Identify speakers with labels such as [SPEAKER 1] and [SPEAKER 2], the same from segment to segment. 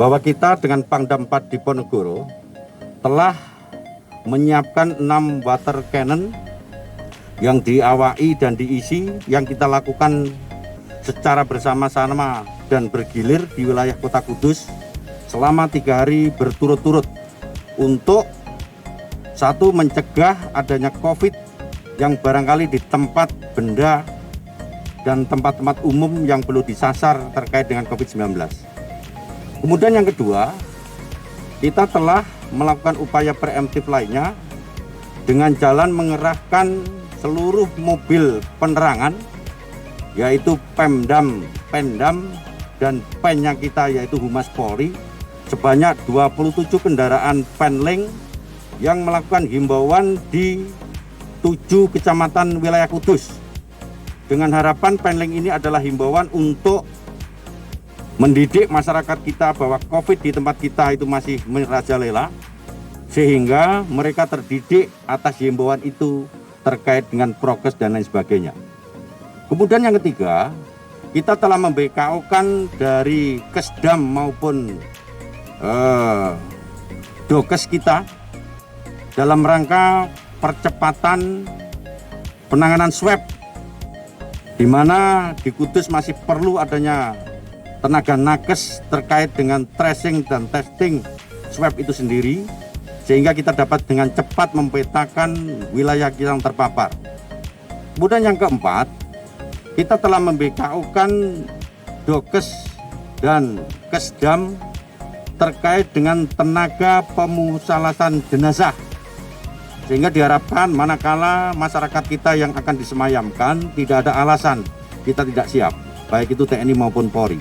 [SPEAKER 1] bahwa kita dengan Pangdam 4 Diponegoro telah menyiapkan 6 water cannon yang diawaki dan diisi yang kita lakukan secara bersama-sama dan bergilir di wilayah Kota Kudus selama 3 hari berturut-turut untuk satu, mencegah adanya COVID yang barangkali di tempat benda dan tempat-tempat umum yang perlu disasar terkait dengan COVID-19. Kemudian yang kedua, kita telah melakukan upaya preemptif lainnya dengan jalan mengerahkan seluruh mobil penerangan, yaitu Pemdam, Pendam, dan pennya kita yaitu Humas Polri, sebanyak 27 kendaraan penling yang melakukan himbauan di 7 kecamatan wilayah Kudus. Dengan harapan penling ini adalah himbauan untuk mendidik masyarakat kita bahwa COVID di tempat kita itu masih merajalela, sehingga mereka terdidik atas himbauan itu terkait dengan prokes dan lain sebagainya. Kemudian yang ketiga, kita telah memBKO-kan dari Kesdam maupun Dokes kita dalam rangka percepatan penanganan swab, di mana di Kudus masih perlu adanya tenaga nakes terkait dengan tracing dan testing swab itu sendiri, sehingga kita dapat dengan cepat memetakan wilayah yang terpapar. Kemudian yang keempat, kita telah memBKO-kan Dokes dan Kesdam terkait dengan tenaga pemusalasan jenazah, sehingga diharapkan manakala masyarakat kita yang akan disemayamkan tidak ada alasan kita tidak siap, baik itu TNI maupun Polri.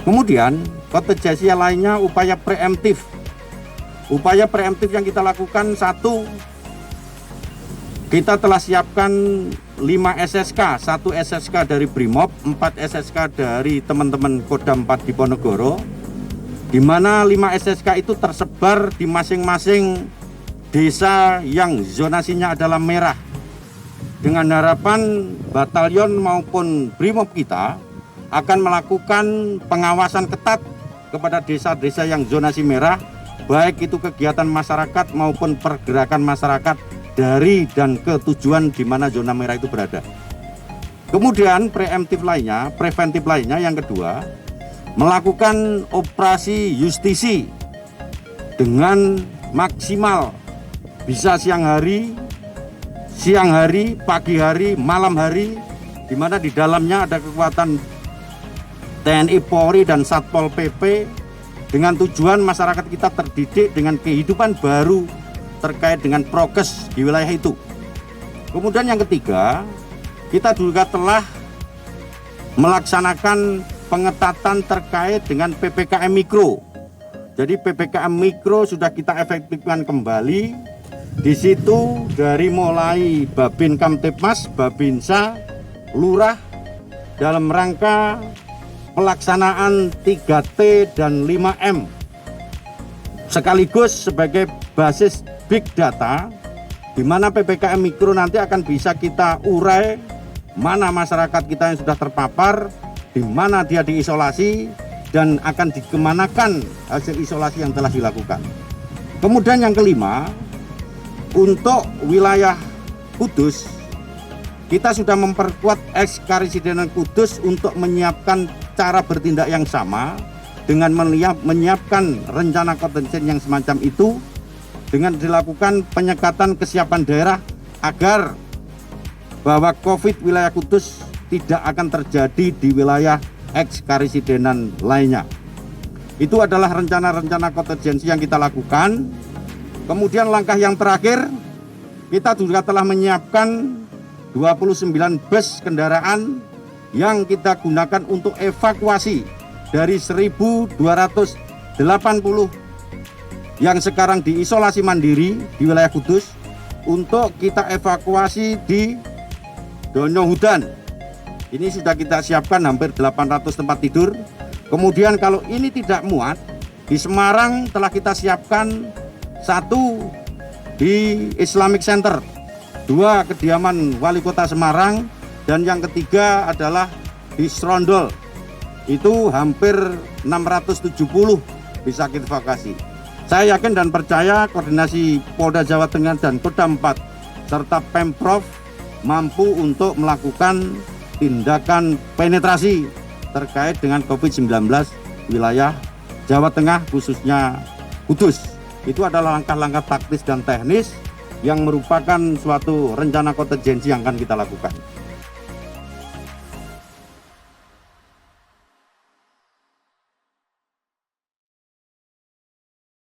[SPEAKER 1] Kemudian kontingensi lainnya upaya preemptif. Upaya preemptif yang kita lakukan, satu, kita telah siapkan 5 SSK, 1 SSK dari Brimob, 4 SSK dari teman-teman Kodam 4 Diponegoro, di mana 5 SSK itu tersebar di masing-masing desa yang zonasinya adalah merah, dengan harapan batalion maupun Brimob kita akan melakukan pengawasan ketat kepada desa-desa yang zonasi merah, baik itu kegiatan masyarakat maupun pergerakan masyarakat dari dan ke tujuan di mana zona merah itu berada. Kemudian preventif lainnya yang kedua, melakukan operasi justisi dengan maksimal, bisa siang hari, pagi hari, malam hari, di mana di dalamnya ada kekuatan TNI, Polri, dan Satpol PP, dengan tujuan masyarakat kita terdidik dengan kehidupan baru terkait dengan prokes di wilayah itu. Kemudian yang ketiga, kita juga telah melaksanakan pengetatan terkait dengan PPKM Mikro. Jadi PPKM Mikro sudah kita efektifkan kembali. Di situ dari mulai Babin Kamtipmas, Babinsa, Lurah, dalam rangka pelaksanaan 3T dan 5M, sekaligus sebagai basis big data, di mana PPKM Mikro nanti akan bisa kita urai mana masyarakat kita yang sudah terpapar, di mana dia diisolasi, dan akan dikemanakan hasil isolasi yang telah dilakukan. Kemudian yang kelima, untuk wilayah Kudus, kita sudah memperkuat Ekskarisidenan Kudus untuk menyiapkan cara bertindak yang sama, dengan menyiapkan rencana kontingensi yang semacam itu, dengan dilakukan penyekatan kesiapan daerah agar bahwa COVID wilayah Kudus tidak akan terjadi di wilayah Ekskarisidenan lainnya. Itu adalah rencana-rencana kontingensi yang kita lakukan. Kemudian langkah yang terakhir, kita juga telah menyiapkan 29 bus kendaraan yang kita gunakan untuk evakuasi dari 1.280 yang sekarang diisolasi mandiri di wilayah Kudus, untuk kita evakuasi di Dono Hudan. Ini sudah kita siapkan hampir 800 tempat tidur. Kemudian kalau ini tidak muat, di Semarang telah kita siapkan 1 di Islamic Center, 2 kediaman Wali Kota Semarang, dan yang ketiga adalah di Serondol. Itu hampir 670 bisa kita evakuasi. Saya yakin dan percaya koordinasi Polda Jawa Tengah dan Kodam 4 serta Pemprov mampu untuk melakukan tindakan penetrasi terkait dengan COVID-19 wilayah Jawa Tengah, khususnya Kudus. Itu adalah langkah-langkah taktis dan teknis yang merupakan suatu rencana kontingensi yang akan kita lakukan.